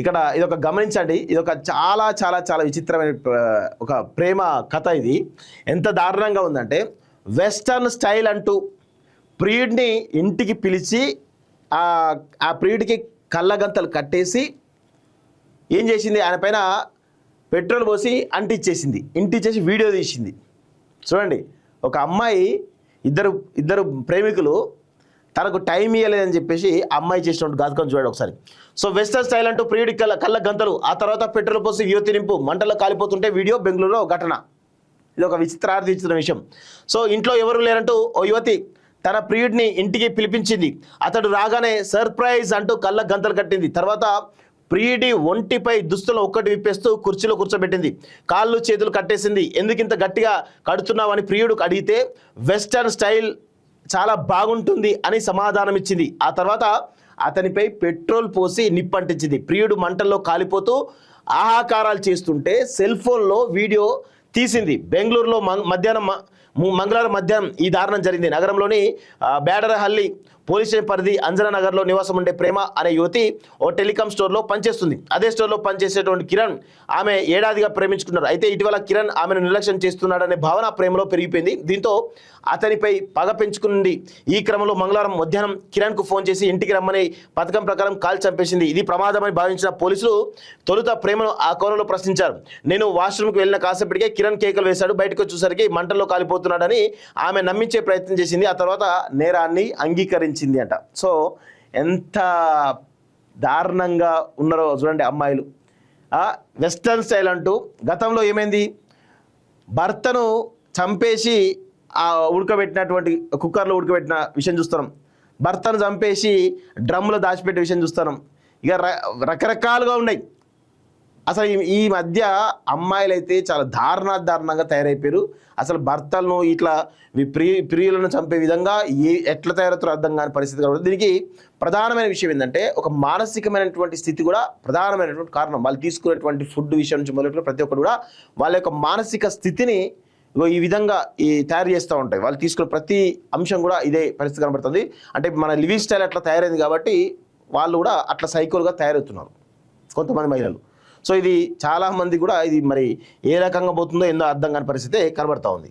ఇక్కడ ఇదొక గమనించండి, ఇదొక చాలా చాలా చాలా విచిత్రమైన ఒక ప్రేమ కథ. ఇది ఎంత దారుణంగా ఉందంటే, వెస్టర్న్ స్టైల్ అంటూ ప్రియుడిని ఇంటికి పిలిచి ఆ ప్రియుడికి కళ్ళగంతలు కట్టేసి ఏం చేసింది, ఆయన పైన పెట్రోల్ పోసి ఇంటిచ్చేసి వీడియో తీసింది. చూడండి, ఒక అమ్మాయి ఇద్దరు ప్రేమికులు తనకు టైం ఇవ్వలేదని చెప్పేసి అమ్మాయి చేసినట్టు ఘాతకం చూడండి ఒకసారి. సో వెస్టర్న్ స్టైల్ అంటూ ప్రియుడి కళ్ళ గంతలు, ఆ తర్వాత పెట్రోల్ పోసి యువతి నింపు, మంటల్లో కాలిపోతుంటే వీడియో, బెంగళూరులో ఘటన. ఇది ఒక విచిత్ర విషయం. సో ఇంట్లో ఎవరు లేరంటూ ఓ యువతి తన ప్రియుడిని ఇంటికి పిలిపించింది. అతడు రాగానే సర్ప్రైజ్ అంటూ కళ్ళ గంతలు కట్టింది. తర్వాత ప్రియుడి ఒంటిపై దుస్తులు ఒక్కటి విప్పేస్తూ కుర్చీలో కూర్చోబెట్టింది. కాళ్ళు చేతులు కట్టేసింది. ఎందుకింత గట్టిగా కడుతున్నావని ప్రియుడు అడిగితే వెస్టర్న్ స్టైల్ చాలా బాగుంటుంది అని సమాధానం ఇచ్చింది. ఆ తర్వాత అతనిపై పెట్రోల్ పోసి నిప్పంటించింది. ప్రియుడు మంటల్లో కాలిపోతూ ఆహాకారాలు చేస్తుంటే సెల్ ఫోన్లో వీడియో తీసింది. బెంగళూరులో మంగళవారం మధ్యాహ్నం ఈ దారుణం జరిగింది. నగరంలోని బ్యాడరహల్లి పోలీస్ స్టేషన్ పరిధి అంజనా నగర్లో నివాసం ఉండే ప్రేమ అనే యువతి ఓ టెలికాం స్టోర్లో పనిచేస్తుంది. అదే స్టోర్లో పనిచేసేటువంటి కిరణ్ ఆమె ఏడాదిగా ప్రేమించుకున్నారు. అయితే ఇటీవల కిరణ్ ఆమెను నిర్లక్ష్యం చేస్తున్నాడనే భావన ప్రేమలో పెరిగిపోయింది. దీంతో అతనిపై పగ పెంచుకుంది. ఈ క్రమంలో మంగళవారం మధ్యాహ్నం కిరణ్కు ఫోన్ చేసి ఇంటికి రమ్మని పథకం ప్రకారం కాల్ చంపేసింది. ఇది ప్రమాదమని భావించిన పోలీసులు తొలుత ప్రేమను ఆ కోణంలో ప్రశ్నించారు. నేను వాష్రూమ్కి వెళ్ళిన కాసేపటికే కిరణ్ కేకలు వేశాడు. బయటకు వచ్చేసరికి మంటల్లో కాలిపోతున్నాడని ఆమె నమ్మించే ప్రయత్నం చేసింది. ఆ తర్వాత నేరాన్ని అంగీకరించింది అంట. సో ఎంత దారుణంగా ఉన్నారో చూడండి అమ్మాయిలు. వెస్టర్న్ స్టైల్ అంటూ గతంలో ఏమైంది, భర్తను చంపేసి ఉడకబెట్టినటువంటి కుక్కర్లో ఉడకబెట్టిన విషయం చూస్తున్నాం, భర్తను చంపేసి డ్రమ్లో దాచిపెట్టే విషయం చూస్తున్నాం. ఇక రకరకాలుగా ఉన్నాయి. అసలు ఈ మధ్య అమ్మాయిలు అయితే చాలా దారుణంగా తయారైపోయారు. అసలు భర్తలను ఇట్లా ప్రియులను చంపే విధంగా ఎట్లా తయారవుతారో అర్థం కాని పరిస్థితి కాబట్టి దీనికి ప్రధానమైన విషయం ఏంటంటే ఒక మానసికమైనటువంటి స్థితి కూడా ప్రధానమైనటువంటి కారణం. వాళ్ళు తీసుకునేటువంటి ఫుడ్ విషయం నుంచి మొదలు ప్రతి ఒక్కరు కూడా వాళ్ళ యొక్క మానసిక స్థితిని ఈ విధంగా తయారు చేస్తూ ఉంటాయి. వాళ్ళు తీసుకునే ప్రతి అంశం కూడా ఇదే పరిస్థితి కనబడుతుంది. అంటే మన లివింగ్ స్టైల్ అట్లా తయారైంది కాబట్టి వాళ్ళు కూడా అట్లా సైకోలుగా తయారవుతున్నారు కొంతమంది మహిళలు. సో ఇది చాలామంది కూడా ఇది మరి ఏ రకంగా పోతుందో ఏందో అర్థం కాని పరిస్థితి కనబడుతూ ఉంది.